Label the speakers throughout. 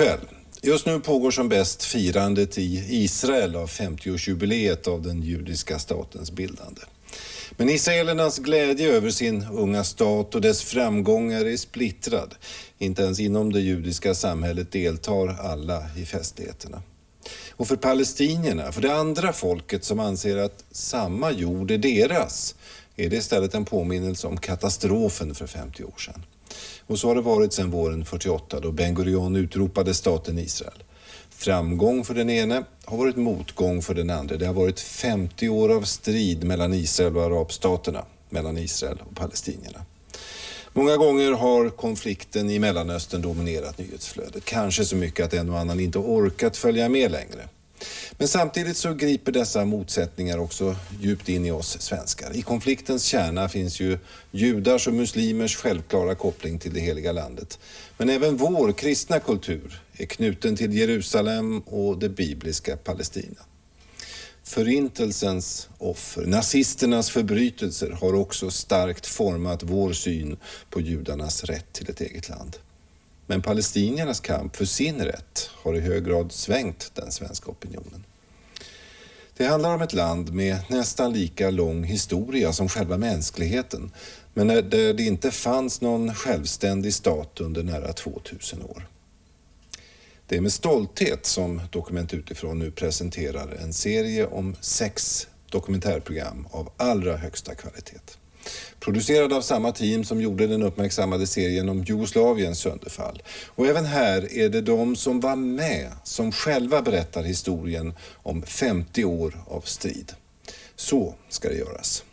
Speaker 1: kväll. Just nu pågår som bäst firandet i Israel av 50-årsjubileet av den judiska statens bildande. Men israelernas glädje över sin unga stat och dess framgångar är splittrad. Inte ens inom det judiska samhället deltar alla i festligheterna. Och för palestinierna, för det andra folket som anser att samma jord är deras, är det istället en påminnelse om katastrofen för 50 år sedan. Och så har det varit sedan våren 48 då Ben Gurion utropade staten Israel. Framgång för den ene har varit motgång för den andra. Det har varit 50 år av strid mellan Israel och arabstaterna, mellan Israel och palestinierna. Många gånger har konflikten i Mellanöstern dominerat nyhetsflödet. Kanske så mycket att en och annan inte orkat följa med längre. Men samtidigt så griper dessa motsättningar också djupt in i oss svenskar. I konfliktens kärna finns ju judars och muslimers självklara koppling till det heliga landet. Men även vår kristna kultur är knuten till Jerusalem och det bibliska Palestina. Förintelsens offer, nazisternas förbrytelser har också starkt format vår syn på judarnas rätt till ett eget land. Men palestiniernas kamp för sin rätt har i hög grad svängt den svenska opinionen. Det handlar om ett land med nästan lika lång historia som själva mänskligheten, men där det inte fanns någon självständig stat under nära 2000 år. Det är med stolthet som Dokument utifrån nu presenterar en serie om 6 dokumentärprogram av allra högsta kvalitet. Producerad av samma team som gjorde den uppmärksammade serien om Jugoslaviens sönderfall. Och även här är det de som var med som själva berättar historien om 50 år av strid. Så ska det göras.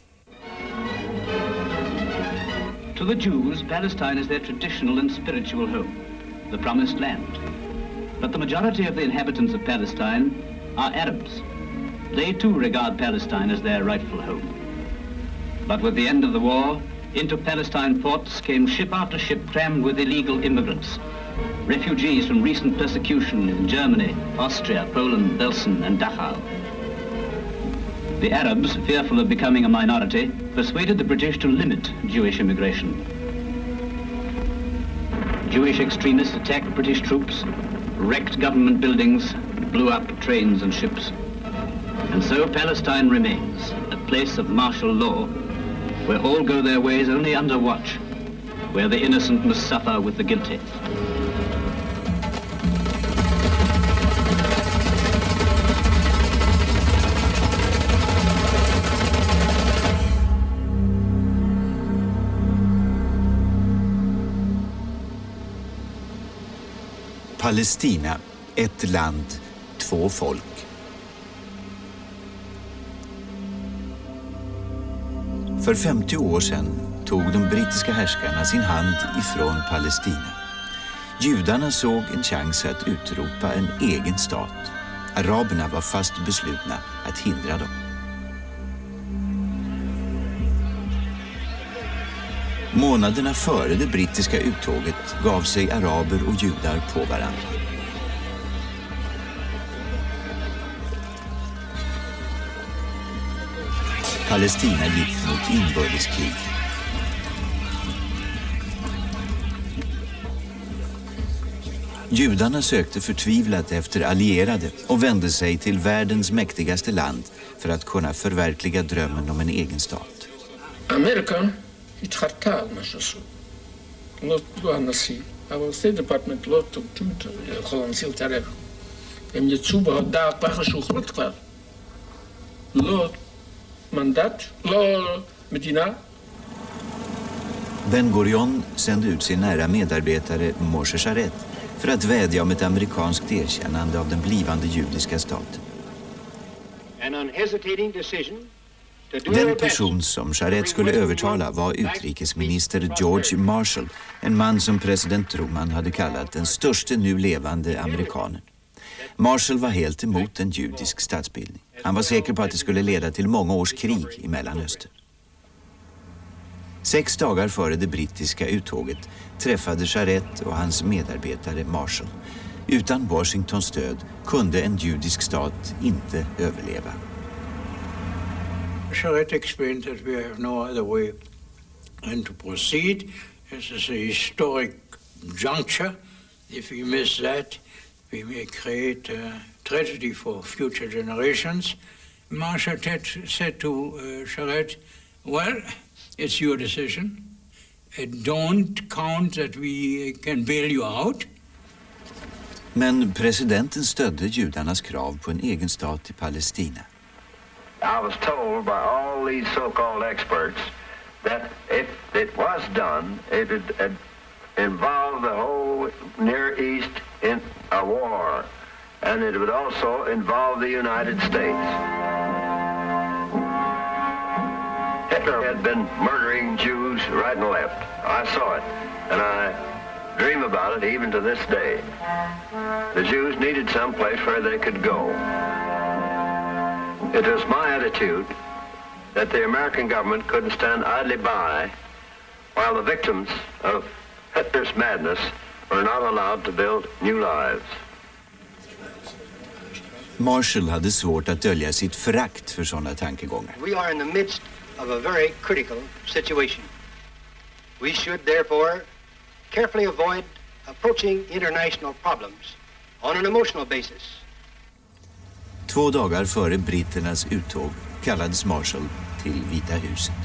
Speaker 2: To the Jews, Palestine is their traditional and spiritual home, the promised land. But the majority of the inhabitants of Palestine are Arabs. They too regard Palestine as their rightful home. But with the end of the war, into Palestine ports came ship after ship crammed with illegal immigrants. Refugees from recent persecution in Germany, Austria, Poland, Belsen and Dachau. The Arabs, fearful of becoming a minority, persuaded the British to limit Jewish immigration. Jewish extremists attacked British troops, wrecked government buildings, blew up trains and ships. And so Palestine remains, a place of martial law, where all go their ways only under watch, where the innocent must suffer with the guilty.
Speaker 3: Palestina, ett land, två folk. För 50 år sedan tog de brittiska härskarna sin hand ifrån Palestina. Judarna såg en chans att utropa en egen stat. Araberna var fast beslutna att hindra dem. Månaderna före det brittiska uttåget gav sig araber och judar på varandra. Palestina gick mot inbördeskrig. Judarna sökte förtvivlat efter allierade och vände sig till världens mäktigaste land för att kunna förverkliga drömmen om en egen stat.
Speaker 4: Amerika התחרטה על מה שעשו. לא הנשיא, אבל סטייט דפרטמנט לא יכול להמציא להתערב. הם יצאו בהודעה ככה שהוחלט כבר. לא mandat, לא מדינה.
Speaker 3: Ben Gurion sände ut sin nära medarbetare Moshe Sharet för att vädja om ett amerikanskt erkännande av den blivande judiska staten.
Speaker 5: An unhesitating decision.
Speaker 3: Den person som Sharet skulle övertala var utrikesminister George Marshall, en man som president Truman hade kallat den största nu levande amerikanen. Marshall var helt emot en judisk statsbildning. Han var säker på att det skulle leda till många års krig i Mellanöstern. 6 dagar före det brittiska uttåget träffade Sharet och hans medarbetare Marshall. Utan Washingtons stöd kunde en judisk stat inte överleva.
Speaker 6: Sharet explained that we have no other way than to proceed. This is a historic juncture. If we miss that, we may create tragedy for future generations. Marshall said to Charette, well, it's your decision. Don't count that we can bail you out.
Speaker 3: Men presidenten stödde judarnas krav på en egen stat i Palestina.
Speaker 7: I was told by all these so-called experts that if it was done, it would involve the whole Near East in a war, and it would also involve the United States. Hitler had been murdering Jews right and left. I saw it, and I dream about it even to this day. The Jews needed some place where they could go. It was my attitude that the American government couldn't stand idly by while the victims of Hitler's madness were not allowed to build new lives.
Speaker 3: Marshall hade svårt att dölja sitt förakt för sådana tankegångar.
Speaker 8: We are in the midst of a very critical situation. We should therefore carefully avoid approaching international problems on an emotional basis.
Speaker 3: 2 dagar före britternas uttåg kallades Marshall till Vita huset.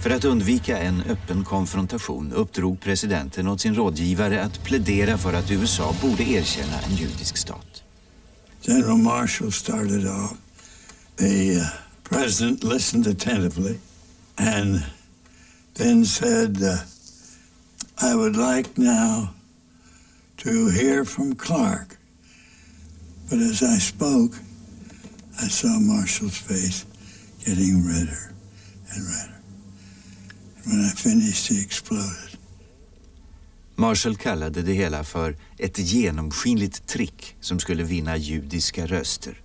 Speaker 3: För att undvika en öppen konfrontation uppdrog presidenten åt sin rådgivare att plädera för att USA borde erkänna en judisk stat.
Speaker 9: General Marshall started off. The president listened attentively and then said, I would like now to hear from Clark. But as I spoke, I saw Marshall's face getting redder and redder. And when I finished, he exploded.
Speaker 3: Marshall kallade det hela för ett genomskinligt trick som skulle vinna judiska röster.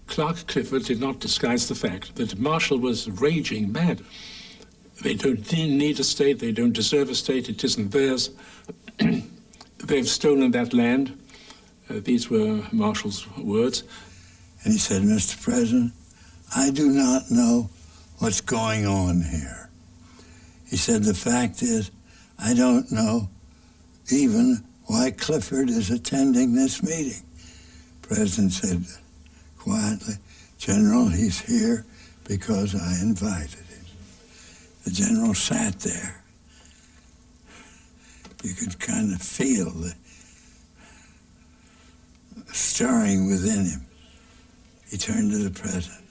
Speaker 4: Clark Clifford did not disguise the fact that Marshall was raging mad. They don't need a state, they don't deserve a state, it isn't theirs. They've stolen that land. These were Marshall's words.
Speaker 9: And he said, Mr. President, I do not know what's going on here. He said, the fact is, I don't know even why Clifford is attending this meeting. The President said quietly, General, he's here because I invited him. The general sat there. You could kind of feel the stirring within him. He turned to the president,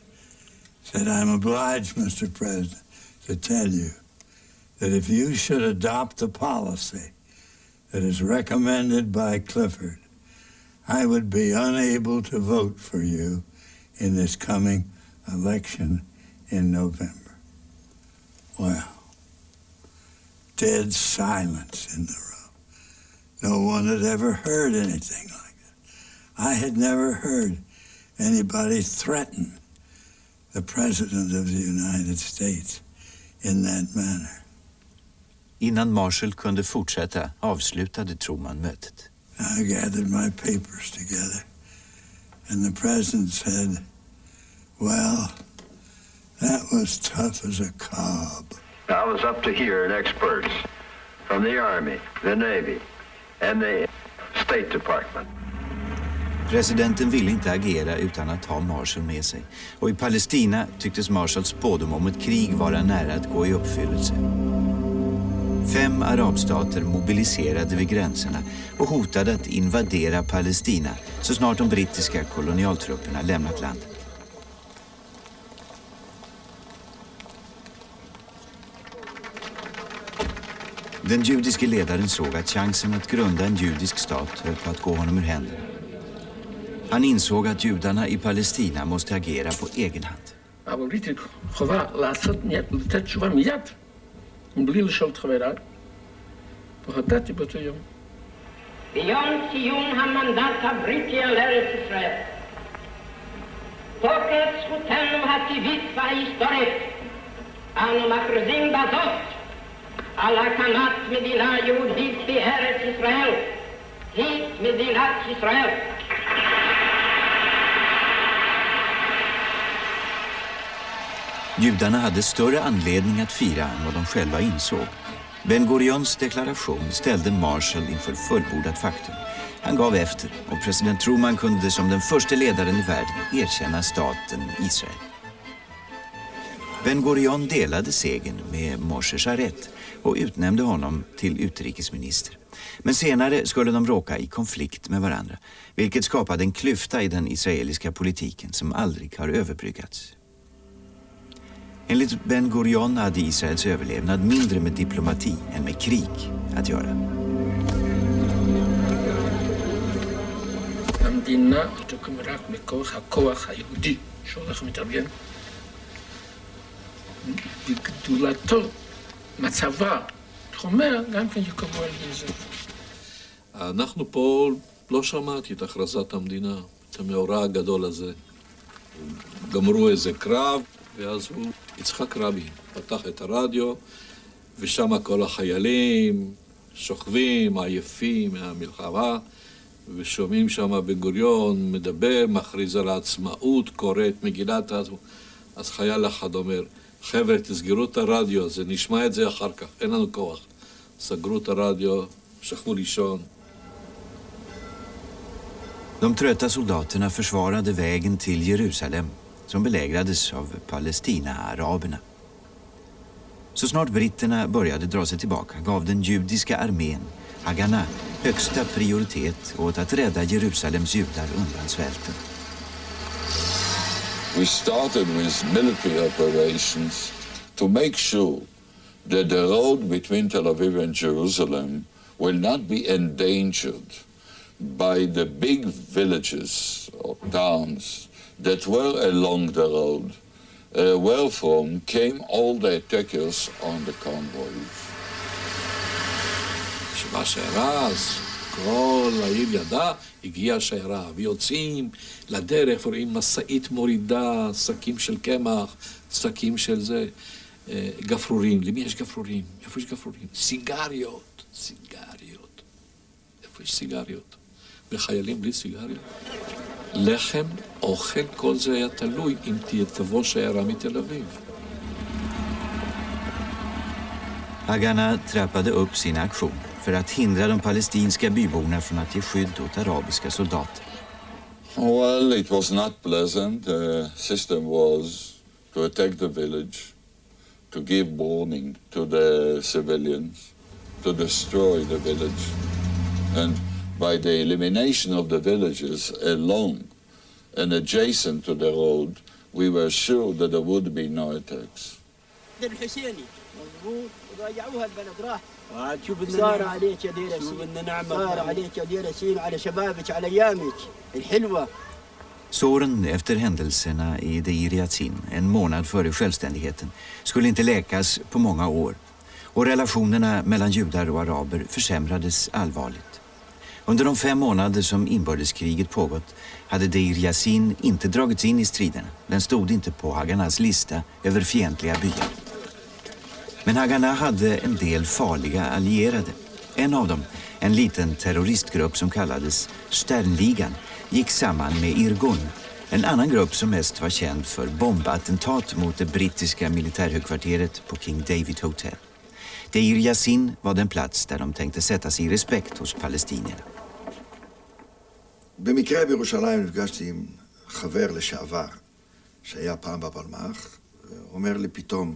Speaker 9: said, I'm obliged, Mr. President, to tell you that if you should adopt the policy that is recommended by Clifford, I would be unable to vote for you in this coming election in November. Well, dead silence in the room. No one had ever heard anything like that. I had never heard anybody threaten the President of the United States in that manner.
Speaker 3: Innan Marshall kunde fortsätta avslutade Truman mötet.
Speaker 9: I gathered my papers together and the President said, well, that was tough as a cob.
Speaker 7: I was up to here in experts from the Army, the Navy, and the State Department.
Speaker 3: Presidenten ville inte agera utan att ha Marshall med sig. Och i Palestina tycktes Marshalls spådom om ett krig vara nära att gå i uppfyllelse. 5 arabstater mobiliserade vid gränserna och hotade att invadera Palestina så snart de brittiska kolonialtrupperna lämnat landet. Den judiske ledaren såg att chansen att grunda en judisk stat höll på att gå honom ur händerna. Han insåg att judarna i Palestina måste agera på egen hand.
Speaker 10: ביום סיום המנדט הבריטי על ארץ ישראל, תוקף זכותנו הטבעית וההיסטורית, אנו מכריזים בזאת על הקמת מדינה יהודית בארץ ישראל, היא מדינת ישראל.
Speaker 3: Judarna hade större anledning att fira än vad de själva insåg. Ben Gurions deklaration ställde Marshall inför fullbordat faktum. Han gav efter och president Truman kunde som den första ledaren i världen erkänna staten Israel. Ben Gurion delade segern med Moshe Sharet och utnämnde honom till utrikesminister. Men senare skulle de råka i konflikt med varandra, vilket skapade en klyfta i den israeliska politiken som aldrig har överbryggats. Enligt Ben Gurion hade Israels överlevnad mindre med diplomati än med krig att göra.
Speaker 4: המדינה תוקם רק מכוח הכוח היהודי שהולך ומתארגן בגדולתו, מצבה, תחומיה, גם כן יקבעו על ידי זה.
Speaker 11: אנחנו פה לא שמעתי את הכרזת המדינה, את המאורע הגדול הזה. גמרו איזה קרב, ואז הוא, יצחק רבין, פתח את הרדיו, ושם כל החיילים שוכבים, עייפים מהמלחמה, ושומעים שם בן גוריון מדבר, מכריז על העצמאות, קורא את מגילת העצמאות. אז חייל אחד אומר, חבר'ה, תסגרו את הרדיו הזה, נשמע את זה אחר כך, אין לנו כוח. סגרו את הרדיו, שכבו לישון.
Speaker 3: De trötta soldaterna försvarade vägen till Jerusalem som belägrades av Palestina-araberna. Så snart britterna började dra sig tillbaka gav den judiska armén, Haganah, högsta prioritet åt att rädda Jerusalems judar undan svälten.
Speaker 12: We started with military operations to make sure that the road between Tel Aviv and Jerusalem will not be endangered by the big villages or towns that were along the road, wherefrom came all the attackers on the convoys.
Speaker 11: שבשיירה, אז כל העיר ידע, הגיעה השיירה, ויוצאים לדרך ורואים מסעית מורידה, שקים של קמח, שקים של זה, גפרורים. למי יש גפרורים? איפה יש גפרורים? סיגריות, סיגריות. איפה יש סיגריות? וחיילים בלי סיגריות. לחם, אוכל, כל זה היה תלוי אם תבוא שיירה מתל אביב.
Speaker 3: Haganah trappade upp sin aktion för att hindra de palestinska byborna från att ge skydd åt arabiska soldater.
Speaker 12: Well, it was not pleasant. The system was to attack the village, to give warning to the civilians, to destroy the village. And by the elimination of the villages along and adjacent to the road, we were sure that there would be no attacks.
Speaker 13: راجعوها البلد راح صار عليك يا دير ياسين صار عليك يا دير ياسين على شبابك على ايامك الحلوه.
Speaker 3: Såren efter händelserna i Deir Yassin, en månad före självständigheten, skulle inte läkas på många år. Och relationerna mellan judar och araber försämrades allvarligt. Under de 5 månader som inbördeskriget pågått hade Deir Yassin inte dragits in i striderna. Den stod inte på Haganahs lista över fientliga byar. Men Haganah hade en del farliga allierade. En av dem, en liten terroristgrupp som kallades Sternligan, gick samman med Irgun, en annan grupp som mest var känd för bombattentat mot det brittiska militärhögkvarteret på King David Hotel. Deir Yassin var den plats där de tänkte sätta sig i respekt hos palestinierna.
Speaker 14: במקרה בירושלים נפגשתי עם חבר לשעבר שהיה פעם בפלמ"ח, אומר לי פתאום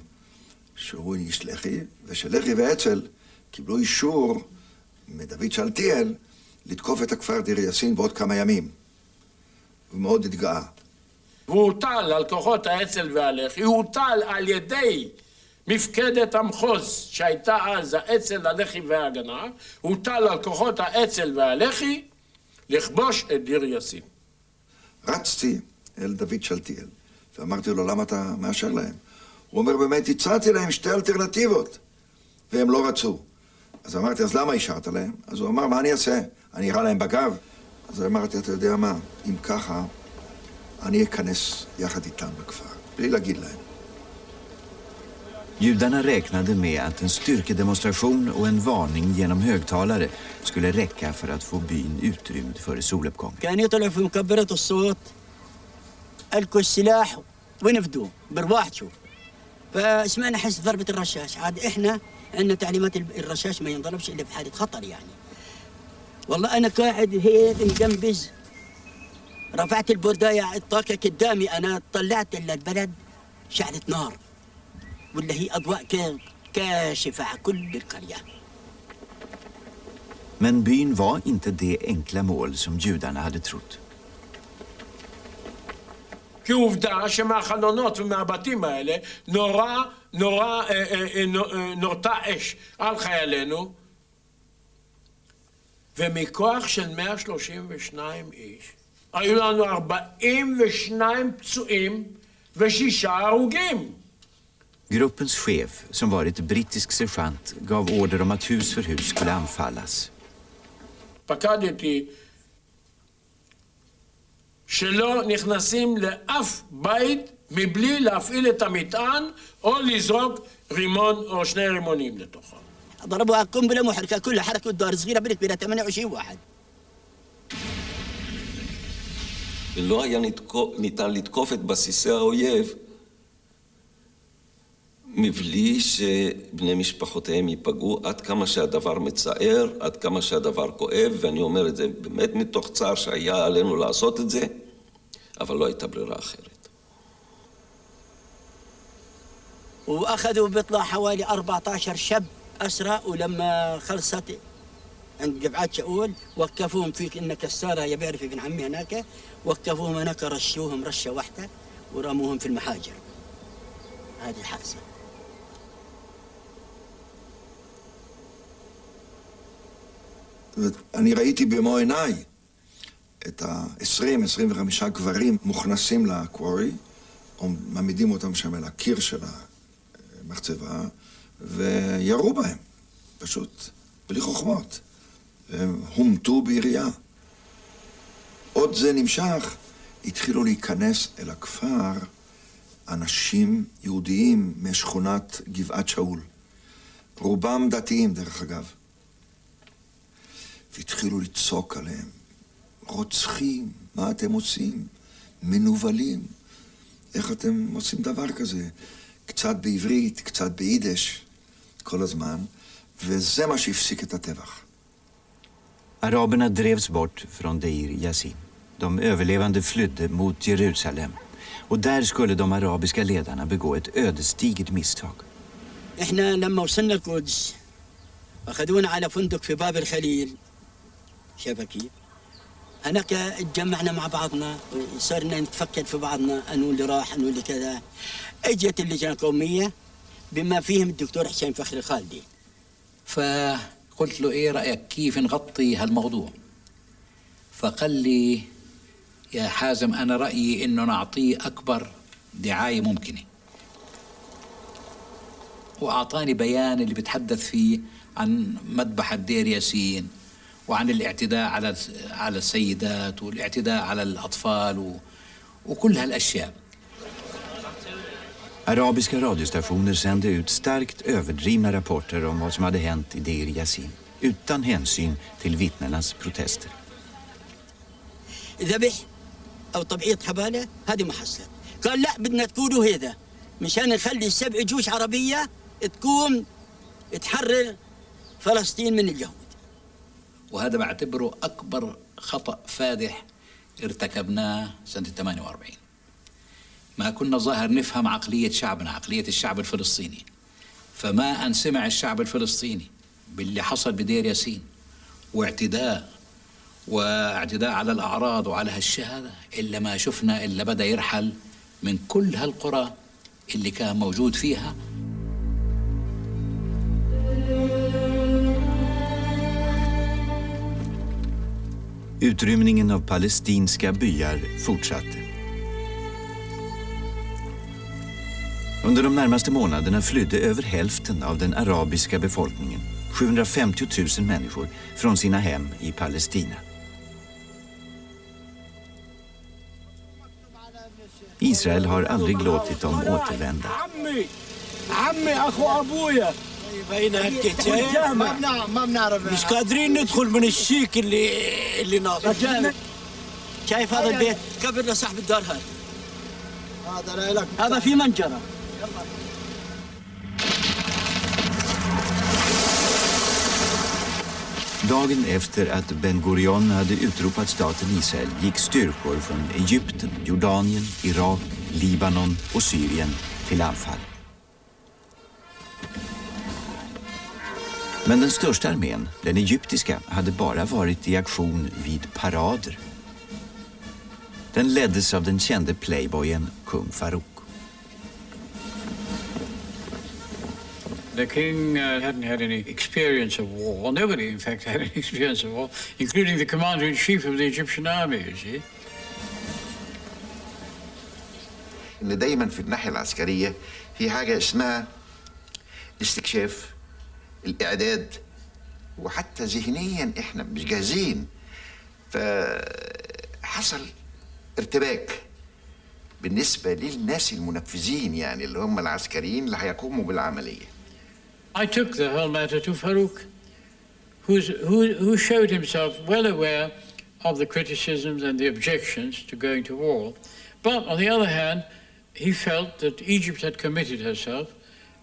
Speaker 14: שהוא איש לח"י, ושלח"י ואצ"ל קיבלו אישור מדוד שאלתיאל לתקוף את הכפר דיר יאסין בעוד כמה ימים. הוא מאוד התגאה.
Speaker 4: והוא הוטל על כוחות האצ"ל והלח"י, הוא הוטל על ידי מפקדת המחוז שהייתה אז האצ"ל, הלח"י וההגנה, הוא הוטל על כוחות האצ"ל והלח"י לכבוש את דיר יאסין.
Speaker 14: רצתי אל דוד שאלתיאל ואמרתי לו, למה אתה מאשר להם? הוא אומר, באמת הצעתי להם 2 אלטרנטיבות והם לא רצו. אז אמרתי, אז למה השארת להם? אז הוא אמר, מה אני אעשה? אני אראה להם בגב? אז אמרתי, אתה יודע מה, אם ככה, אני אכנס יחד איתם בכפר, בלי להגיד להם.
Speaker 3: Judarna räknade med att en styrkedemonstration och en varning genom högtalare skulle räcka för att få byn utrymd före soluppgången.
Speaker 13: كان يطلع في مكبرات الصوت ألقوا السلاح ونفدوا برواحته فسمعنا حس ضربة الرشاش عاد إحنا عندنا تعليمات الرشاش ما ينضربش الا في حاله خطر يعني. والله انا قاعد هيك مجنبز، رفعت البردايه الطاقه قدامي، انا طلعت الا البلد شعلة نار، ولا هي اضواء كاشفه على كل القريه.
Speaker 3: Men byn var inte det enkla mål som judarna hade trott.
Speaker 4: כי עובדה שמהחלונות ומהבתים האלה נורתה אש על חיילינו, ומכוח של 132 איש היו לנו 42 פצועים ו6 הרוגים.
Speaker 3: Gruppens chef, som var ett brittisk sergeant, gav order om att hus för hus skulle anfallas.
Speaker 4: פקדתי שלא נכנסים לאף בית מבלי להפעיל את המטען או לזרוק רימון או 2 רימונים לתוכו.
Speaker 13: ضربوها قنبله محرقه كلها حركه دار صغيره بلا 28 واحد.
Speaker 15: ולא היה ניתן לתקוף את בסיסי האויב מבלי שבני משפחותיהם ייפגעו, עד כמה שהדבר מצער, עד כמה שהדבר כואב, ואני אומר את זה באמת מתוך צער שהיה עלינו לעשות את זה, אבל לא הייתה ברירה אחרת.
Speaker 13: واخذوا بيطلع حوالي 14 شاب اسرى، ولما خلصت عند قبعات شاول وقفوهم في انك كساره يا بيعرف ابن عمي هناك، وقفوهم هناك رشوهم رشه واحده ورموهم في المحاجر. هذه الحادثه.
Speaker 14: אני ראיתי במו עיניי את ה-20-25 גברים מוכנסים לקוורי, מעמידים אותם שם על הקיר של המחצבה, וירו בהם, פשוט, בלי חוכמות. והם הומתו בירייה. עוד זה נמשך, התחילו להיכנס אל הכפר אנשים יהודיים משכונת גבעת שאול. רובם דתיים, דרך אגב. והתחילו לצעוק עליהם. רוצחים, מה אתם עושים? מנובלים. איך אתם עושים דבר כזה? קצת בעברית, קצת ביידיש, כל הזמן. וזה מה שהפסיק את הטבח.
Speaker 3: Araberna drevs bort från Deir Yassin. De överlevande flydde mot Jerusalem. Och där skulle de arabiska ledarna begå ett ödesdigert misstag.
Speaker 13: احنا لما وصلنا القدس اخذونا على فندق في باب الخليل شبكي. هناك اتجمعنا مع بعضنا وصرنا نتفكر في بعضنا انو اللي راح انو اللي كذا. اجت اللجنه القوميه بما فيهم الدكتور حسين فخري خالدي.
Speaker 16: فقلت له ايه رايك كيف نغطي هالموضوع؟ فقال لي يا حازم انا رايي انه نعطيه اكبر دعايه ممكنه. واعطاني بيان اللي بتحدث فيه عن مذبحة دير ياسين وعن الاعتداء على السيدات والاعتداء على الأطفال وكل هالأشياء.
Speaker 3: Arabiska radiostationer sände ut starkt överdrivna rapporter om vad som hade hänt i Deir Yassin, utan hänsyn till vittnenas protester.
Speaker 13: ذبح أو طبيعة حبالة هذه ما حصلت. قال لا بدنا تقولوا هذا مشان نخلي 7 جيوش عربية تقوم تحرر فلسطين من اليهود.
Speaker 16: وهذا بعتبره أكبر خطأ فادح ارتكبناه سنة 48. ما كنا ظاهر نفهم عقلية شعبنا، عقلية الشعب الفلسطيني. فما أن سمع الشعب الفلسطيني باللي حصل بدير ياسين واعتداء على الأعراض وعلى هالشهادة، إلا ما شفنا إلا بدأ يرحل من كل هالقرى اللي كان موجود فيها.
Speaker 3: Utrymningen av palestinska byar fortsatte. Under de närmaste månaderna flydde över hälften av den arabiska befolkningen, 750 000 människor, från sina hem i Palestina. Israel har aldrig låtit dem återvända.
Speaker 17: عمي اخو ابويا بين هالكتاب ما بنعرف مش قادرين ندخل من الشيك اللي ناطر.
Speaker 13: شايف هذا البيت قبل لصاحب الدار
Speaker 17: هذا لك
Speaker 13: هذا في منجرة.
Speaker 3: Dagen efter att Ben Gurion hade utropat staten Israel gick styrkor från Egypten, Jordanien, Irak, Libanon och Syrien till anfall. Men den största armén, den egyptiska, hade bara varit i aktion vid parader. Den leddes av den kände playboyen kung Farouk.
Speaker 6: The king hadn't had any experience of war. Nobody, in fact, had any experience of war, including the commander-in-chief of the Egyptian army, you see.
Speaker 18: إن دايما في الناحية العسكرية في حاجة اسمها الاستكشاف، الإعداد، وحتى ذهنيا إحنا مش جاهزين. فحصل ارتباك بالنسبة للناس المنفذين، يعني اللي هم العسكريين اللي هيقوموا بالعملية.
Speaker 6: I took the whole matter to Farouk, who showed himself well aware of the criticisms and the objections to going to war. But on the other hand, he felt that Egypt had committed herself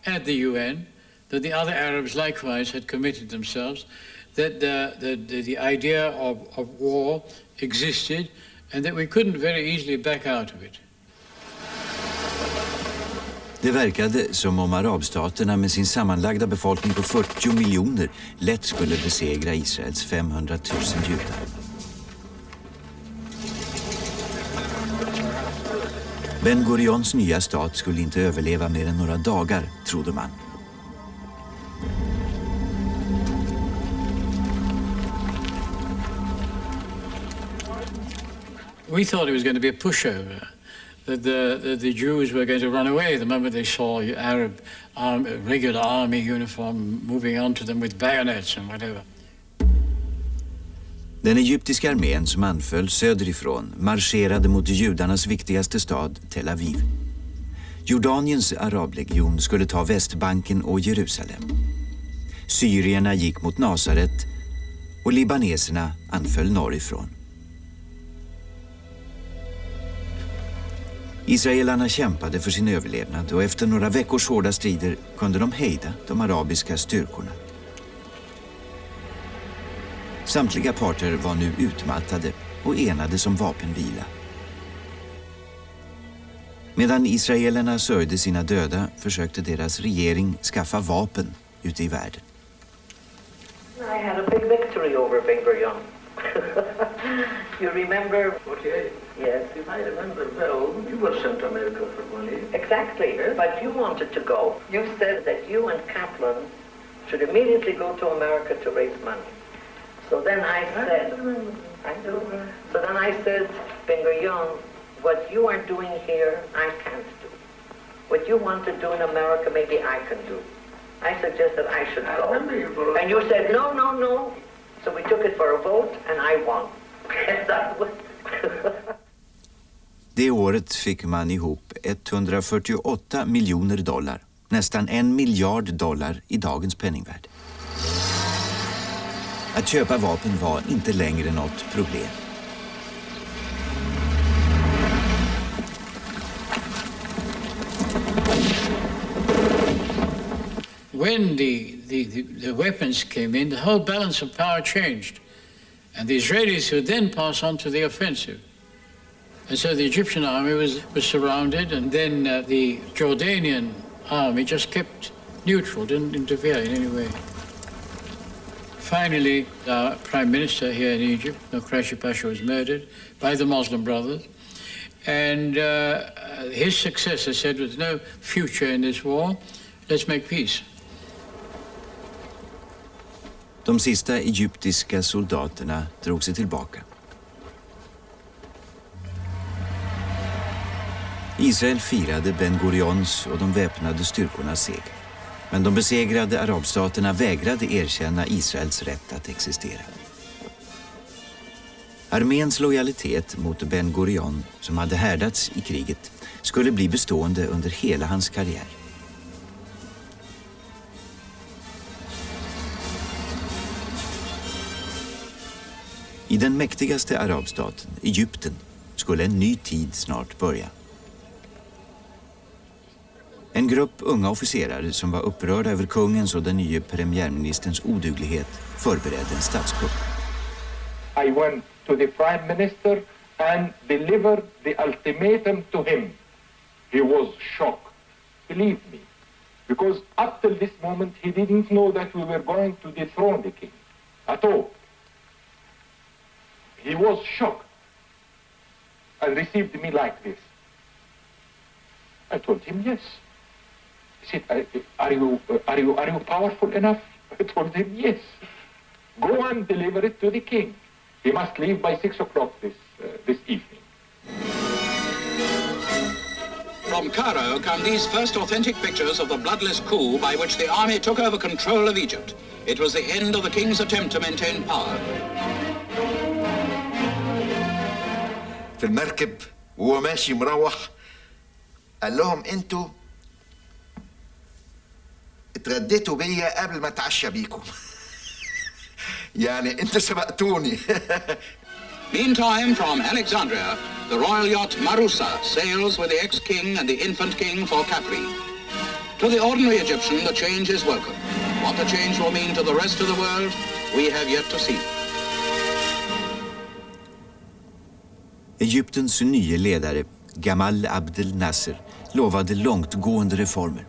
Speaker 6: at the UN, that the other Arabs likewise had committed themselves, that the idea of war existed and that we couldn't very easily back out of it.
Speaker 3: Det verkade som om arabstaterna med sin sammanlagda befolkning på 40 miljoner lätt skulle besegra Israels 500 000 judar. Ben Gurions nya stat skulle inte överleva mer än några dagar, trodde man.
Speaker 6: We thought it was going to be a pushover, that the Jews were going to run away the moment they saw Arab regular army uniform moving on to them with bayonets and whatever.
Speaker 3: Den egyptiska armén som anföll söderifrån marscherade mot judarnas viktigaste stad, Tel Aviv. Jordaniens arablegion skulle ta Västbanken och Jerusalem. Syrierna gick mot Nasaret och libaneserna anföll norrifrån. Israelerna kämpade för sin överlevnad och efter några veckors hårda strider kunde de hejda de arabiska styrkorna. Samtliga parter var nu utmattade och enades om vapenvila. Medan israelerna sörjde sina döda försökte deras regering skaffa vapen ute i världen.
Speaker 19: I had a big victory over Ben Gurion. You remember?
Speaker 4: 48.
Speaker 19: Yes.
Speaker 4: You might remember well, you were sent to America for money.
Speaker 19: Exactly,
Speaker 4: Yes.
Speaker 19: but you wanted to go. You said that you and Kaplan should immediately go to America to raise money. So then I said, I do. So then I said, Ben Gurion, what you are doing here, I can't do. What you want to do in America, maybe I can do. I suggested I should go. And you said, no, no, no. So we took it for a vote and I won.
Speaker 3: Det året fick man ihop 148 miljoner dollar, nästan $1 miljard i dagens penningvärde. Att köpa vapen var inte längre något problem.
Speaker 6: When the weapons came in, the whole balance of power changed. And the Israelis would then pass on to the offensive. And so the Egyptian army was surrounded, and then the Jordanian army just kept neutral, didn't interfere in any way. Finally, our prime minister here in Egypt, Nokrashi Pasha, was murdered by the Muslim Brothers. And his successor said, there's no future in this war, let's make peace.
Speaker 3: De sista egyptiska soldaterna drog sig tillbaka. Israel firade Ben Gurions och de väpnade styrkornas seger. Men de besegrade arabstaterna vägrade erkänna Israels rätt att existera. Arméns lojalitet mot Ben Gurion, som hade härdats i kriget, skulle bli bestående under hela hans karriär. I den mäktigaste arabstaten, Egypten, skulle en ny tid snart börja. En grupp unga officerare som var upprörda över kungens och den nya premiärministerns oduglighet förberedde en statskupp.
Speaker 20: I went to the prime minister and delivered the ultimatum to him. He was shocked, believe me, because up till this moment he didn't know that we were going to dethrone the king at all. He was shocked and received me like this. I told him yes. He said, are you powerful enough? I told him yes. Go and deliver it to the king. He must leave by 6 o'clock this evening.
Speaker 21: From Cairo come these first authentic pictures of the bloodless coup by which the army took over control of Egypt. It was the end of the king's attempt to maintain power.
Speaker 18: في المركب وهو ماشي مروح قال لهم انتوا اتغديتوا بيا قبل ما اتعشى بيكم. يعني انتوا سبقتوني.
Speaker 21: Meantime, from Alexandria, the royal yacht Marusa sails with the ex-king and the infant king for Capri. To the ordinary Egyptian, the change is welcome. What the change will mean to the rest of the world, we have yet to see.
Speaker 3: Egyptens nya ledare, Gamal Abdel Nasser, lovade långtgående reformer.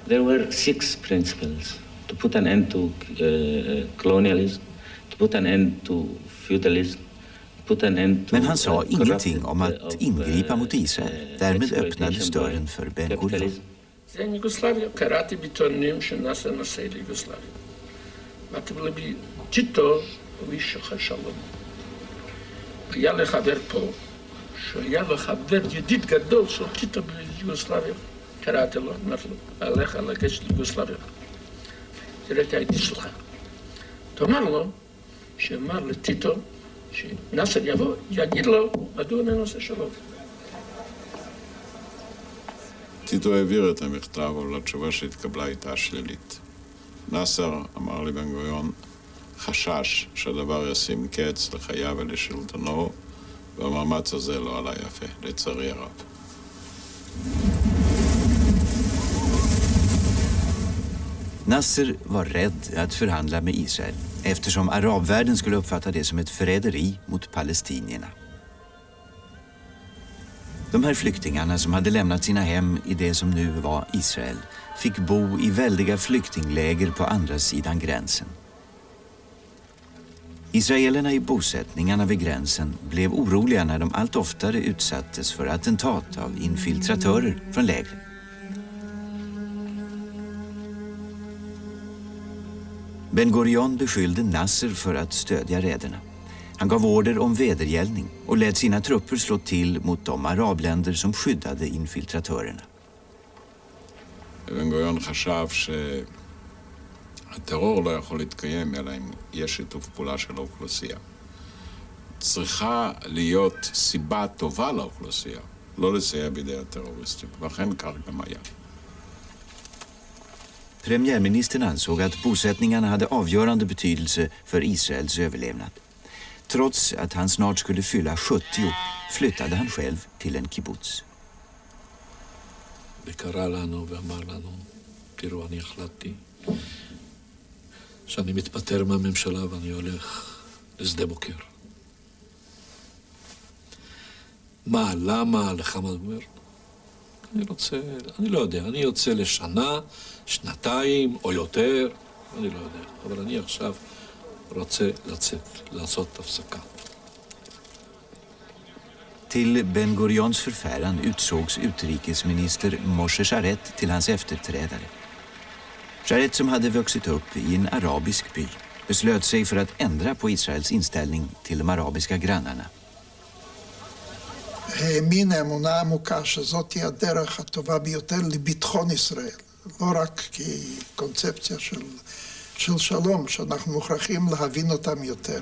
Speaker 22: There were 6 principles to put an end to colonialism, to put an end to feudalism, put an end to...
Speaker 3: Men han sa ingenting om att ingripa mot Israel. Därmed öppnades dörren för Ben Gurion.
Speaker 4: Sen Jugoslavia, karate bitonim שנעשה נושא ליוגוסלביה. אמרתי לבי, טיטו הוא איש שוחר שלום. היה לחבר פה, שהיה לחבר ידיד גדול של טיטו ביוגוסלביה. קראתי לו, אמרתי לו, עליך לגשת ליוגוסלביה. תראה את הידיד שלך. תאמר לו, שאמר לטיטו, שנאסר יבוא, יגיד לו, מדוע נעשה שלום.
Speaker 12: טיטו העביר את המכתב, אבל התשובה שהתקבלה הייתה שלילית. נאסר, אמר לי בן גוריון, חשש שהדבר ישים קץ לחייו ולשלטונו, והמאמץ הזה לא עלה יפה, לצערי הרב.
Speaker 3: Nasser var rädd att förhandla med Israel eftersom arabvärlden skulle uppfatta det som ett förräderi mot palestinierna. De här flyktingarna som hade lämnat sina hem i det som nu var Israel fick bo i väldiga flyktingläger på andra sidan gränsen. Israelerna i bosättningarna vid gränsen blev oroliga när de allt oftare utsattes för attentat av infiltratörer från lägren. Ben Gurion beskyllde Nasser för att stödja räderna. Han gav order om vedergällning och lät sina trupper slå till mot de arabländer som skyddade infiltratörerna.
Speaker 12: Ben Gurion חשב שהטרור לא יכול להתקיים אלא אם יש שיתוף פעולה של האוכלוסייה. צריכה להיות סיבה טובה לאוכלוסייה, לא לסייע בידי הטרוריסטים, ואכן כך גם היה.
Speaker 3: Premiärministern ansåg att bosättningarna hade avgörande betydelse för Israels överlevnad. Trots att han snart skulle fylla 70 flyttade han själv till en kibbutz.
Speaker 11: וקרא לנו ואמר לנו, תראו, אני החלטתי שאני מתפטר מהממשלה ואני הולך לשדה בוקר. מה, למה, לכמה דבר? אני לא יודע, אני יוצא לשנה, שנתיים או יותר, אני לא יודע, אבל אני עכשיו רוצה לצאת, לעשות הפסקה.
Speaker 3: Till Ben Gurions förfäran utsågs utrikesminister Moshe Sharet till hans efterträdare. Sharet, som hade vuxit upp i en arabisk by, beslöt sig för att ändra på Israels inställning till de arabiska grannarna.
Speaker 23: האמין האמונה העמוקה שזאת היא הדרך הטובה ביותר לביטחון ישראל, לא רק כקונספציה של שלום, שאנחנו מוכרחים להבין אותם יותר.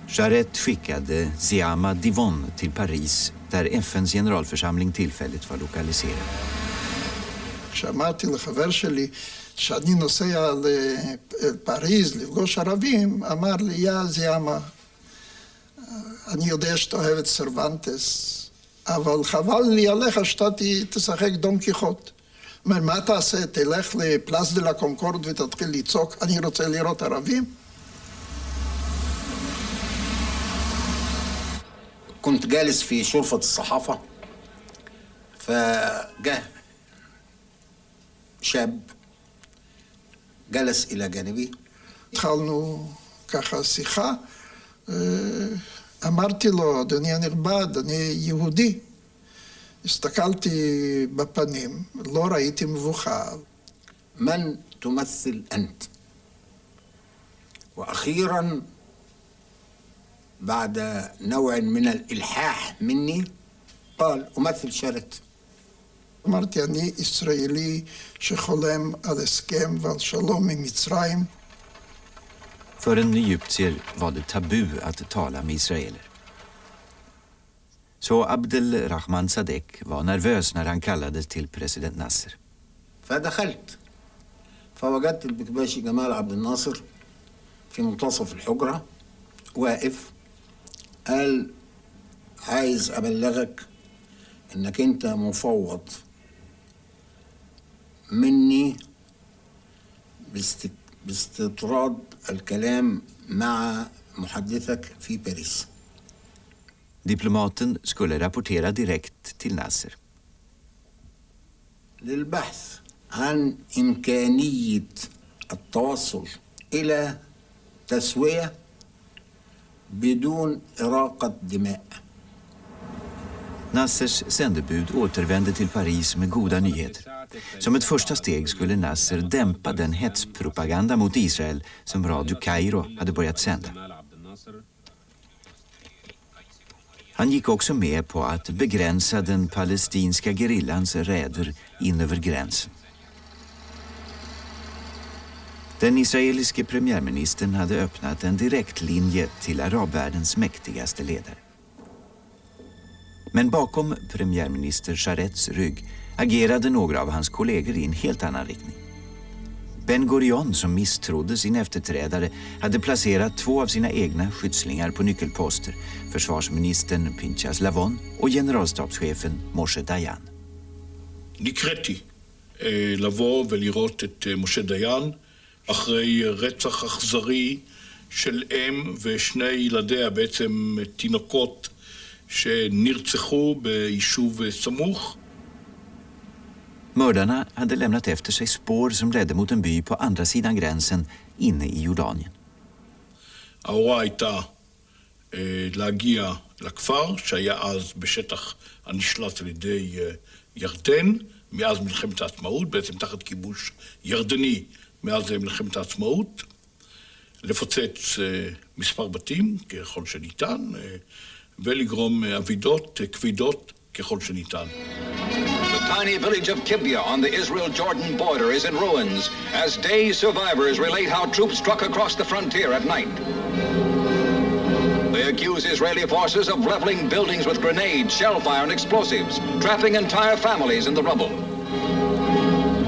Speaker 3: Sharet skickade Ziama Divon till Paris, där FNs generalförsamling tillfälligt var lokaliserad.
Speaker 23: כשאמרתי לחבר שלי שאני נוסע לפריז לפגוש ערבים, אמר לי, יא זיאמה, אני יודע שאתה אוהב את סרבנטס, אבל חבל לי עליך שאתה תשחק דון קיחוט. מה תעשה? תלך לפלאס דה לה קונקורד ותתחיל לצעוק, אני רוצה לראות ערבים?
Speaker 1: كنت جالس في شرفة الصحافة فجاء شاب جلس إلى جانبي.
Speaker 23: התחלנו ככה שיחה, אמרתי לו, אדוני הנכבד, אני יהודי. הסתכלתי בפנים, לא ראיתי מבוכה.
Speaker 1: من تمثل أنت؟ وأخيراً بعد نوع من الإلحاح مني قال أمثل شرت.
Speaker 23: אמרתי, אני ישראלי שחולם על הסכם ועל שלום עם מצרים.
Speaker 3: För en egyptier var det tabu att tala med israeler. Så Abdel Rahman Sadek var nervös när han kallades till president Nasser.
Speaker 1: فدخلت فوجدت البكباشي جمال عبد الناصر في منتصف الحجرة واقف. قال عايز أبلغك إنك أنت مفوض مني باستطراد الكلام مع محدثك في باريس.
Speaker 3: Diplomaten skulle rapportera direkt till Nasser.
Speaker 1: للبحث عن إمكانية التوصل إلى تسوية بدون إراقة دماء.
Speaker 3: Nassers sändebud återvände till Paris med goda nyheter. Som ett första steg skulle Nasser dämpa den hetspropaganda mot Israel som Radio Kairo hade börjat sända. Han gick också med på att begränsa den palestinska gerillans räder in över gränsen. Den israeliske premiärministern hade öppnat en direktlinje till arabvärldens mäktigaste ledare. Men bakom premiärminister Sharets rygg agerade några av hans kollegor i en helt annan riktning. Ben Gurion, som misstrodde sin efterträdare, hade placerat 2 av sina egna skyddslingar på nyckelposter, försvarsministern Pinchas Lavon och generalstabschefen Moshe Dayan.
Speaker 2: נקראתי לבוא ולראות את משה דיין אחרי רצח אכזרי של אם ושני ילדיה, בעצם תינוקות שנרצחו ביישוב סמוך.
Speaker 3: Mördarna hade lämnat efter sig spår som ledde mot en by på andra sidan gränsen inne i Jordanien.
Speaker 2: ההוראה הייתה להגיע לכפר שהיה אז בשטח הנשלט על ידי ירדן מאז מלחמת העצמאות, בעצם תחת כיבוש ירדני מאז מלחמת העצמאות, לפוצץ מספר בתים ככל שניתן ולגרום אבידות כבידות ככל שניתן.
Speaker 21: The tiny village of Kibya on the Israel-Jordan border is in ruins as day survivors relate how troops struck across the frontier at night. They accuse Israeli forces of leveling buildings with grenades, shellfire, and explosives, trapping entire families in the rubble.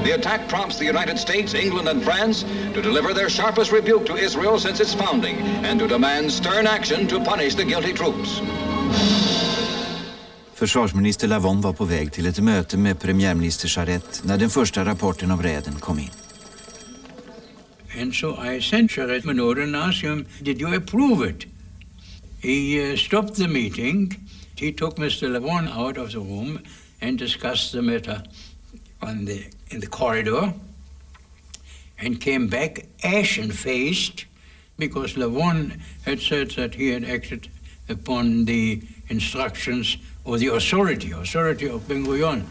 Speaker 21: The attack prompts the United States, England, and France to deliver their sharpest rebuke to Israel since its founding and to demand stern action to punish the guilty troops.
Speaker 3: Försvarsminister Lavon var på väg till ett möte med premiärminister Sharet när den första rapporten om räden kom in.
Speaker 6: And so I sent Sharet Menorah and asked him, did you approve it? He stopped the meeting. He took Mr. Lavon out of the room and discussed the matter in the corridor and came back ashen-faced because Lavon had said that he had acted upon the instructions or the authority of Ben Gurion.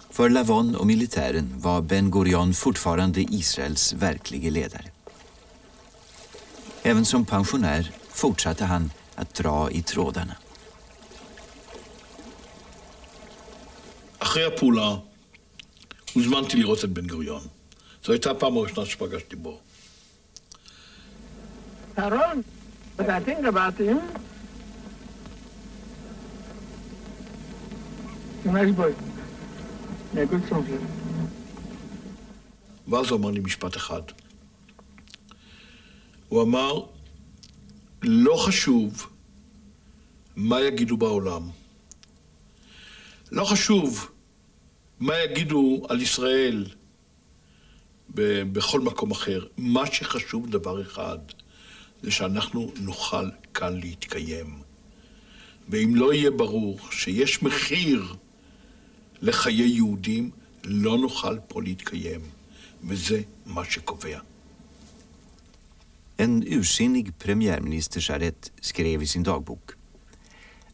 Speaker 3: För Lavon och militären var Ben Gurion fortfarande Israels verklige ledare. Även som pensionär fortsatte han att dra i trådarna.
Speaker 2: אחרי הפעולה הוזמנתי לראות את בן גוריון. זו הייתה הפעם הראשונה שפגשתי בו.
Speaker 4: Aaron, but I think about him. Nice boy. Yeah, good soldier.
Speaker 2: ואז הוא אמר לי משפט אחד. הוא אמר, לא חשוב מה יגידו בעולם, לא חשוב מה יגידו על ישראל בכל מקום אחר. מה שחשוב דבר אחד, זה שאנחנו נוכל כאן להתקיים. ואם לא יהיה ברור שיש מחיר לחיי יהודים, לא נוכל פה להתקיים. וזה מה שקובע.
Speaker 3: En ursinnig premiärminister Charette skrev i sin dagbok: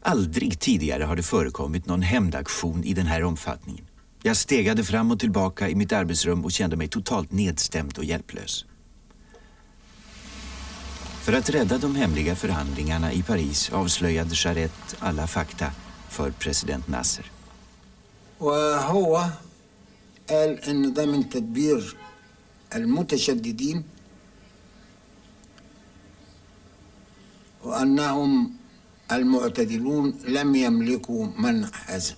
Speaker 3: Aldrig tidigare har det förekommit någon hämndaktion i den här omfattningen. Jag stegade fram och tillbaka i mitt arbetsrum och kände mig totalt nedstämd och hjälplös. För att rädda de hemliga förhandlingarna i Paris avslöjade Charette alla fakta för president Nasser.
Speaker 1: وهو قال ان ده من تدبير المتشددين وانهم المعتدلون لم يملكوا منع هذا.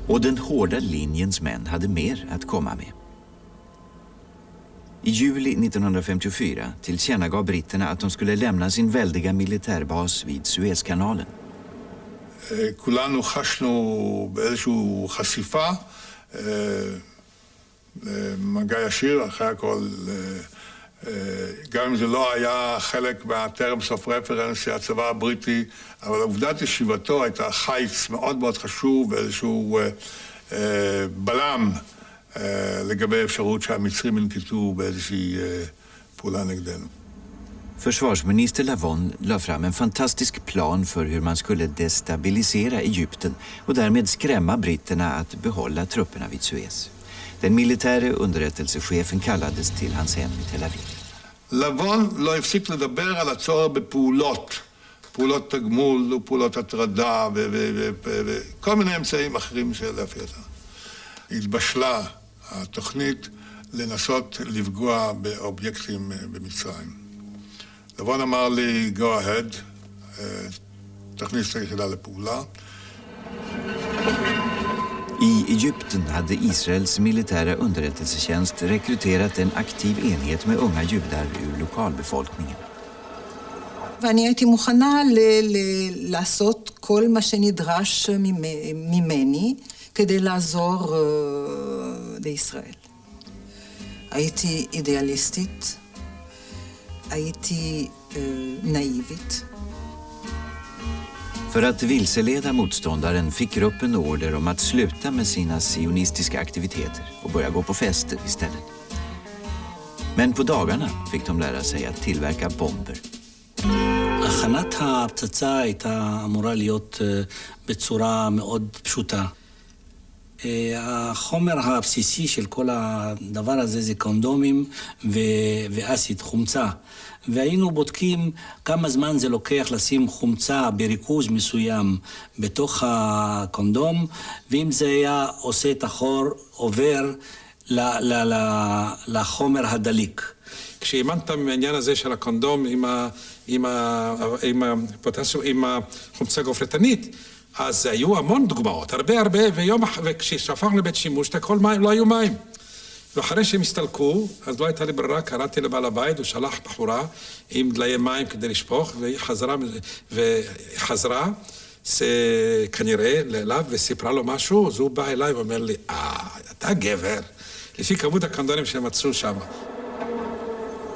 Speaker 3: Och den hårda linjens män hade mer att komma med. I juli 1954 tillkännagav britterna att de skulle lämna sin väldiga militärbas vid Suezkanalen.
Speaker 2: כולנו חשנו באיזשהו חשיפה, מגע ישיר, אחרי הכל, גם אם זה לא היה חלק מהטרם סוף רפרנס של הצבא הבריטי, אבל עובדת ישיבתו הייתה חיץ מאוד מאוד חשוב, ואיזשהו בלם לגבי אפשרות שהמצרים ינקטו באיזושהי פעולה נגדנו.
Speaker 3: Försvarsminister Lavon la fram en fantastisk plan för hur man skulle destabilisera Egypten och därmed skrämma britterna att behålla trupperna vid Suez. Den militäre underrättelsechefen kallades till hans hem i Tel Aviv.
Speaker 2: לבון לא הפסיק לדבר על הצורך בפעולות, פעולות תגמול ופעולות הטרדה וכל מיני אמצעים אחרים של להפייתה. התבשלה התוכנית לנסות לפגוע באובייקטים במצרים. לבון אמר לי, go ahead, תכניס את היחידה לפעולה.
Speaker 3: I Egypten hade Israels militära underrättelsetjänst rekryterat en aktiv enhet med unga judar ur lokalbefolkningen.
Speaker 5: ואני הייתי מוכנה לעשות כל מה שנדרש ממני כדי לעזור לישראל. הייתי אידיאליסטית, הייתי naivigt.
Speaker 3: För att vilseleda motståndaren fick gruppen order om att sluta med sina sionistiska aktiviteter och börja gå på fester istället. Men på dagarna fick de lära sig att tillverka bomber.
Speaker 8: הכנת הפצצה הייתה אמורה להיות בצורה מאוד פשוטה. החומר הבסיסי של כל הדבר הזה זה קונדומים ואסיד, חומצה. והיינו בודקים כמה זמן זה לוקח לשים חומצה בריכוז מסוים בתוך הקונדום, ואם זה היה עושה את החור עובר לחומר הדליק.
Speaker 9: כשאימנת מהעניין הזה של הקונדום עם החומצה גופרתנית, אז היו המון דוגמאות, הרבה, וכשהפכנו לבית שימוש, הכל מים, לא היו מים. ואחרי שהם הסתלקו, אז לא הייתה לי ברירה, קראתי לבעל הבית, הוא שלח בחורה עם דליי מים כדי לשפוך, והיא חזרה כנראה אליו וסיפרה לו משהו, אז הוא בא אליי ואומר לי, אתה גבר, לפי כמות הקונדונים שהם מצאו שם.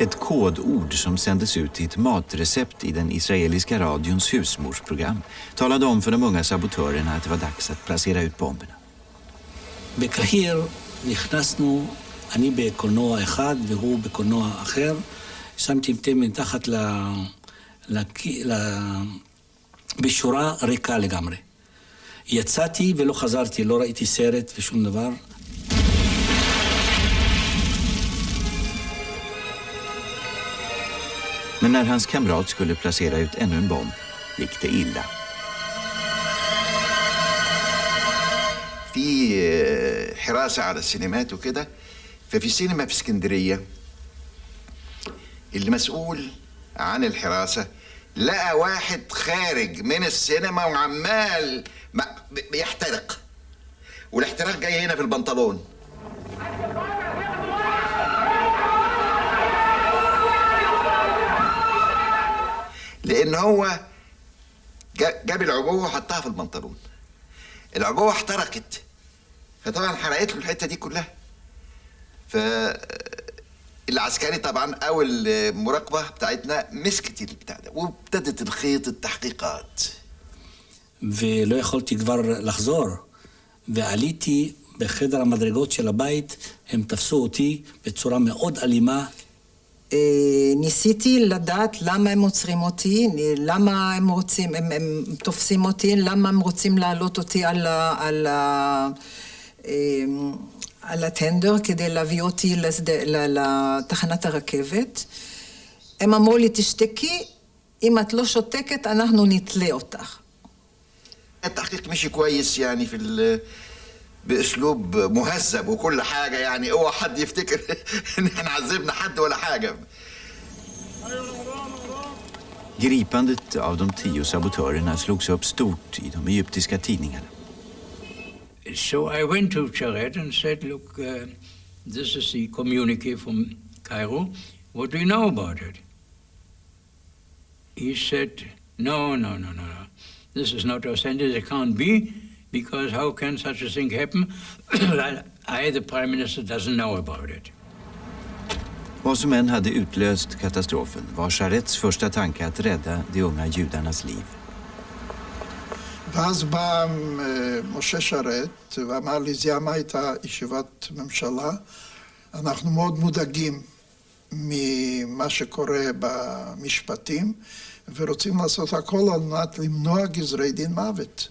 Speaker 3: Ett kodord som sändes ut i ett matrecept i den israeliska radions husmorsprogram talade om för de unga sabotörerna att det var dags att placera ut bomberna.
Speaker 8: בקהיר נכנסנו, אני בקולנוע אחד והוא בקולנוע אחר, שמתי תה מתחת בשורה ריקה לגמרי. יצאתי ולא חזרתי, לא ראיתי סרט ושום דבר.
Speaker 3: Men när hans kamrat skulle placera ut ännu en bomb gick det illa.
Speaker 18: في حراسة على السينمات وكده، ففي سينما في اسكندرية المسؤول عن الحراسة لقى واحد خارج من السينما وعمال بيحترق، والاحتراق جاي هنا في البنطلون. لأن هو جاب العبوه وحطها في البنطلون. العبوه احترقت، فطبعا حرقت له الحته دي كلها. فالعسكري طبعا او المراقبه بتاعتنا مسكت البتاع ده وابتدت الخيط التحقيقات.
Speaker 8: ולא יכולתי כבר לחזור, ועליתי בחדר המדרגות של הבית, הם תפסו אותי בצורה מאוד אלימה.
Speaker 5: ניסיתי לדעת למה הם עוצרים אותי, למה הם רוצים, הם תופסים אותי, למה הם רוצים להעלות אותי על הטנדר כדי להביא אותי לתחנת הרכבת. הם אמרו לי, תשתקי, אם את לא שותקת, אנחנו נתלה אותך.
Speaker 18: التحقيق مشي كويس يعني باسلوب مهذب وكل حاجه، يعني اوعى حد يفتكر ان احنا عذبنا حد ولا حاجه.
Speaker 3: Gripandet av de 10 sabotörerna slogs upp stort i de egyptiska tidningarna.
Speaker 6: So I went to Charet and said, look, this is the communique from Cairo. What do you know about it? He said, no. This is not authentic. It can't be, because how can such a thing happen? I, the Prime Minister, doesn't know about it.
Speaker 3: Vad som än hade utlöst katastrofen var Charets första tanke att rädda de unga judarnas liv.
Speaker 23: ואז בא משה שרת ואמר לי, זיאמה הייתה ישיבת ממשלה, אנחנו מאוד מודאגים ממה שקורה במשפטים, ורוצים לעשות הכל על מנת למנוע גזרי דין מוות.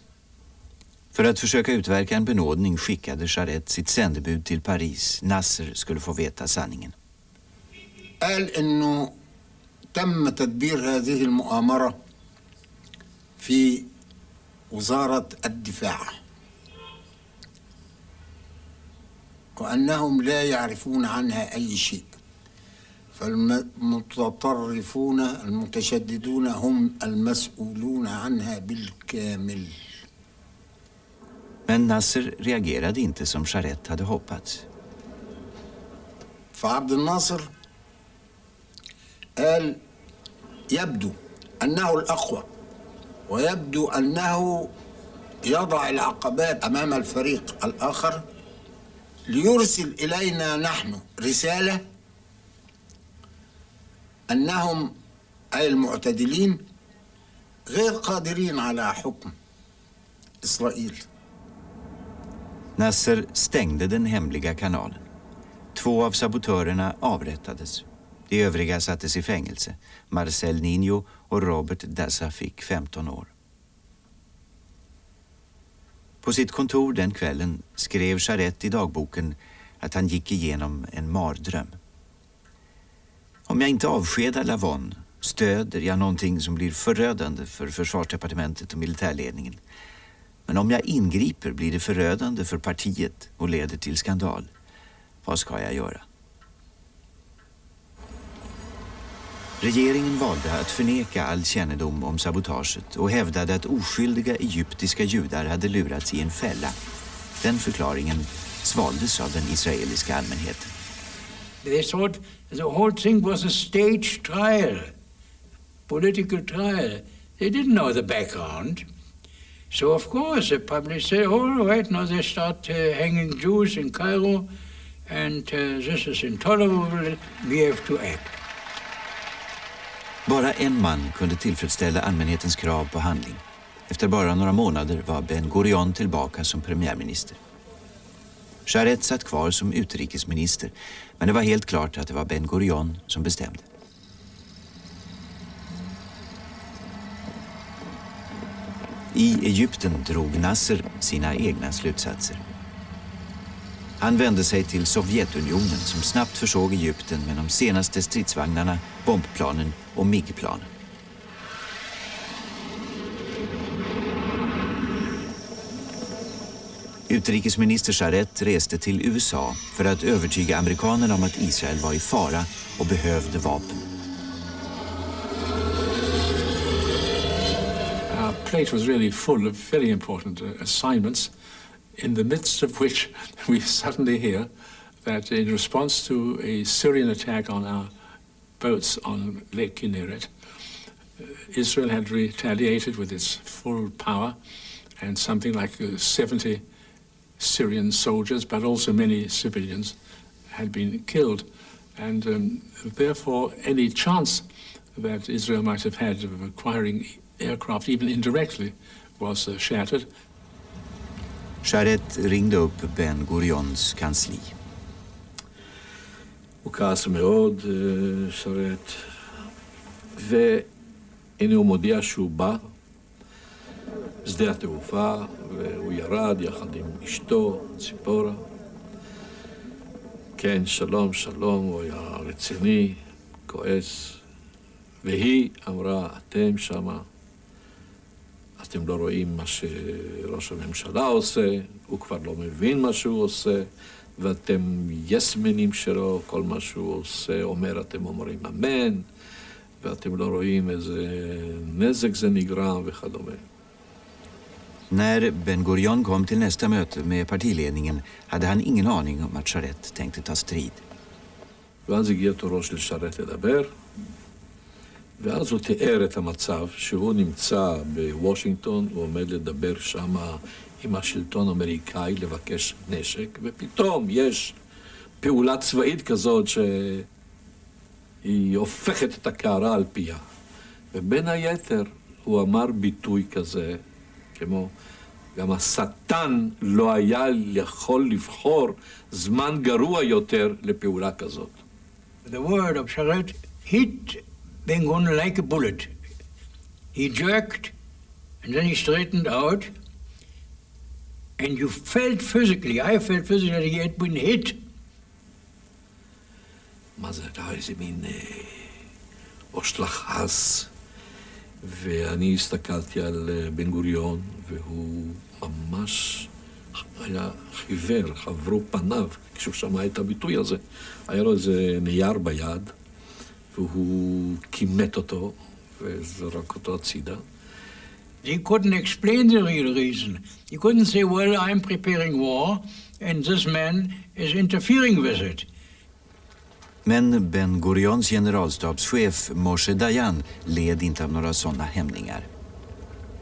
Speaker 3: För att försöka utverka en benådning skickade Charet sitt sändebud till Paris. Nasser skulle få veta sanningen.
Speaker 1: قال إنه تم تدبير هذه المؤامرة في وزارة الدفاع، وأنهم لا يعرفون عنها أي شيء، فالمتطرفون المتشددون هم المسؤولون عنها بالكامل.
Speaker 3: Men Nasser reagerade inte som Charet hade hoppats.
Speaker 1: فعبد الناصر قال يبدو أنه الأقوى، ويبدو أنه يضع العقبات أمام الفريق الآخر ليرسل إلينا نحن رسالة أنهم أي المعتدلين غير قادرين على حكم إسرائيل.
Speaker 3: Nasser stängde den hemliga kanalen. 2 av sabotörerna avrättades. De övriga sattes i fängelse. Marcel Nino och Robert Dassa fick 15 år. På sitt kontor den kvällen skrev Charet i dagboken att han gick igenom en mardröm. Om jag inte avskedar Lavon stöder jag någonting som blir förödande för försvarsdepartementet och militärledningen. Men om jag ingriper blir det förödande för partiet och leder till skandal. Vad ska jag göra? Regeringen valde att förneka all kännedom om sabotaget och hävdade att oskyldiga egyptiska judar hade lurats i en fälla. Den förklaringen svaldes av den israeliska allmänheten.
Speaker 6: They thought the whole thing was a staged trial, political trial. They didn't know the background. So of course the public said, all right, now they start hanging Jews in Cairo, and this is intolerable, we have to act.
Speaker 3: Bara en man kunde tillfredsställa allmänhetens krav på handling. Efter bara några månader var Ben Gurion tillbaka som premiärminister. Charet satt kvar som utrikesminister, men det var helt klart att det var Ben Gurion som bestämde. I Egypten drog Nasser sina egna slutsatser. Han vände sig till Sovjetunionen som snabbt försåg Egypten med de senaste stridsvagnarna, bombplanen och MiG-planen. Utrikesminister Charet reste till USA för att övertyga amerikanerna om att Israel var i fara och behövde vapen.
Speaker 7: Our plate was really full of very important assignments, in the midst of which we suddenly hear that in response to a Syrian attack on our boats on Lake Kinneret, Israel had retaliated with its full power, and something like 70 Syrian soldiers, but also many civilians, had been killed. And therefore, any chance that Israel might have had of acquiring aircraft, even indirectly, was shattered.
Speaker 3: Sharet ringde upp Ben Gurions kansli.
Speaker 11: הוא כעס מאוד, שרת, והנה הוא מודיע שהוא בא, שדה התעופה, והוא ירד יחד עם אשתו, ציפורה. כן, שלום, שלום, הוא היה רציני, כועס, והיא אמרה, אתם שמה, אתם לא רואים מה שראש הממשלה עושה, הוא כבר לא מבין מה שהוא עושה, ואתם יסמנים שלו, כל מה שהוא עושה, אומר, אתם אומרים אמן, ואתם לא רואים איזה נזק זה נגרם וכדומה.
Speaker 3: När Ben Gurion kom till nästa möte med partiledningen hade han ingen aning om att Sharet tänkte ta strid.
Speaker 11: ואז הגיע תורו של שרת לדבר, ואז הוא תיאר את המצב שהוא נמצא בוושינגטון, הוא עומד לדבר שם עם השלטון האמריקאי לבקש נשק, ופתאום יש פעולה צבאית כזאת שהיא הופכת את הקערה על פיה. ובין היתר הוא אמר ביטוי כזה, כמו גם השטן לא היה יכול לבחור זמן גרוע יותר לפעולה כזאת.
Speaker 6: The word of Sharet hit Ben Gurion like a bullet. He jerked and then he straightened out, and you felt physically, I felt physically that he had been hit.
Speaker 11: מה זה היה איזה מין אושלח חס, ואני הסתכלתי על בן גוריון, והוא ממש היה חיוור, חברו פניו, כשהוא שמע את הביטוי הזה. היה לו איזה נייר ביד, והוא כימת אותו, וזרק אותו הצידה.
Speaker 6: He couldn't explain the real reason. He couldn't say, well, I'm preparing war, and this man is interfering with it.
Speaker 3: Men Ben Gurions generalstabschef Moshe Dayan led inte av några sådana hämningar.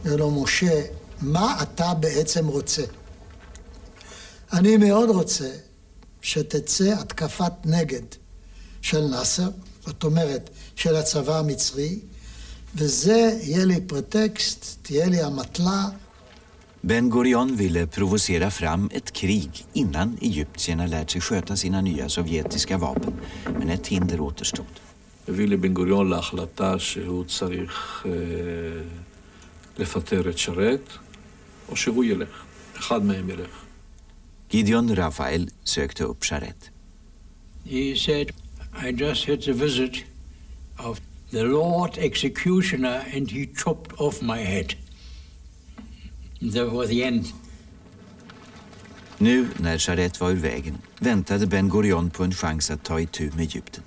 Speaker 10: ולא, משה, מה אתה בעצם רוצה? אני מאוד רוצה שתצא התקפת נגד של נאסר, זאת אומרת, של הצבא המצרי, וזה יהיה לי פרטקסט, תהיה לי המטלה.
Speaker 3: Ben Gurion ville provocera fram ett krig innan egyptierna lärt sig sköta sina nya sovjetiska vapen, men ett hinder återstod.
Speaker 11: הביא לבן גוריון להחלטה שהוא צריך לפטר את שרת, או שהוא ילך. אחד מהם ילך.
Speaker 3: Gideon Raphael sökte upp Sharet.
Speaker 6: He said, I just had the visit of the Lord Executioner, and he chopped off my head. That was the end.
Speaker 3: Nu när Sharet var ur vägen väntade Ben Gurion på en chans att ta itu med Egypten.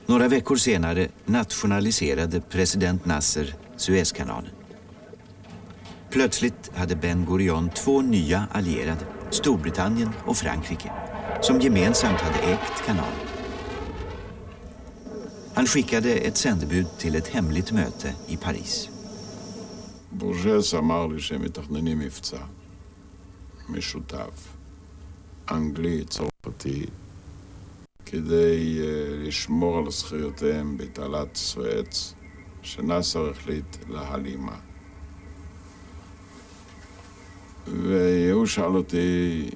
Speaker 3: Några veckor senare nationaliserade president Nasser Suezkanalen. Plötsligt hade Ben Gurion två nya allierade, Storbritannien och Frankrike, som gemensamt hade ägt kanalen. Han skickade ett sändebud till ett hemligt möte i Paris.
Speaker 2: בורג'ס אמר לי שהם מתכננים מבצע משותף, אנגלי, צרפתי, כדי לשמור על זכויותיהם בתעלת סואץ, שנאסר החליט להלימה. והוא שאל אותי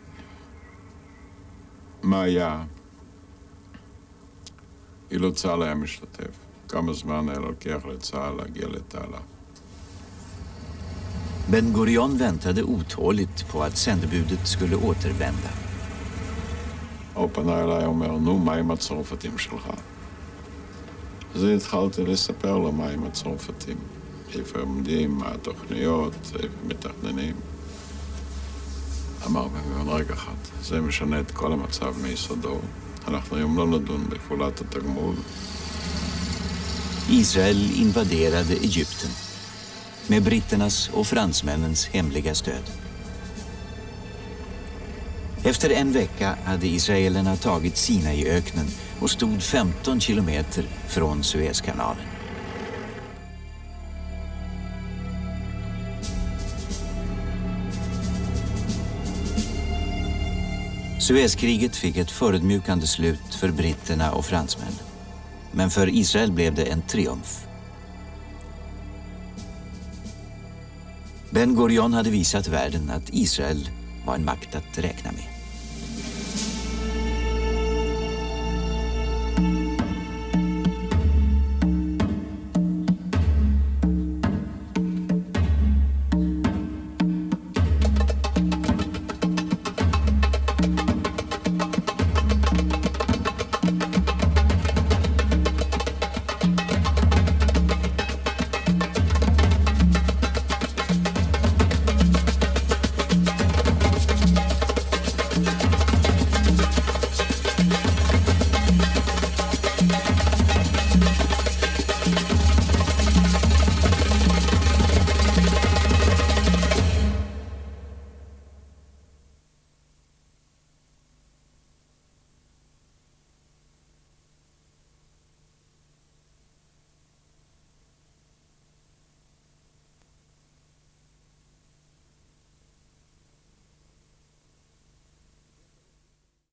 Speaker 2: מה היה, אילו צה"ל היה משתתף, כמה זמן היה לוקח לצה"ל להגיע לתעלה.
Speaker 3: Ben Gurion väntade otåligt på att sändebudet skulle återvända.
Speaker 2: הוא פנה אליי, אומר, נו, מה עם הצרפתים שלך? אז התחלתי לספר לו מה עם הצרפתים. איפה הם עומדים, מה התוכניות, איפה מתכננים. אמר בן, רגע אחד, זה משנה את כל המצב מיסודו. אנחנו היום לא נדון בפעולת התגמול.
Speaker 3: Israel invaderade Egypten med britternas och fransmännens hemliga stöd. Efter en vecka hade israelerna tagit Sinaiöknen och stod 15 kilometer från Suezkanalen. Suezkriget fick ett förödmjukande slut för britterna och fransmännen. Men för Israel blev det en triumf. Ben Gurion hade visat världen att Israel var en makt att räkna med.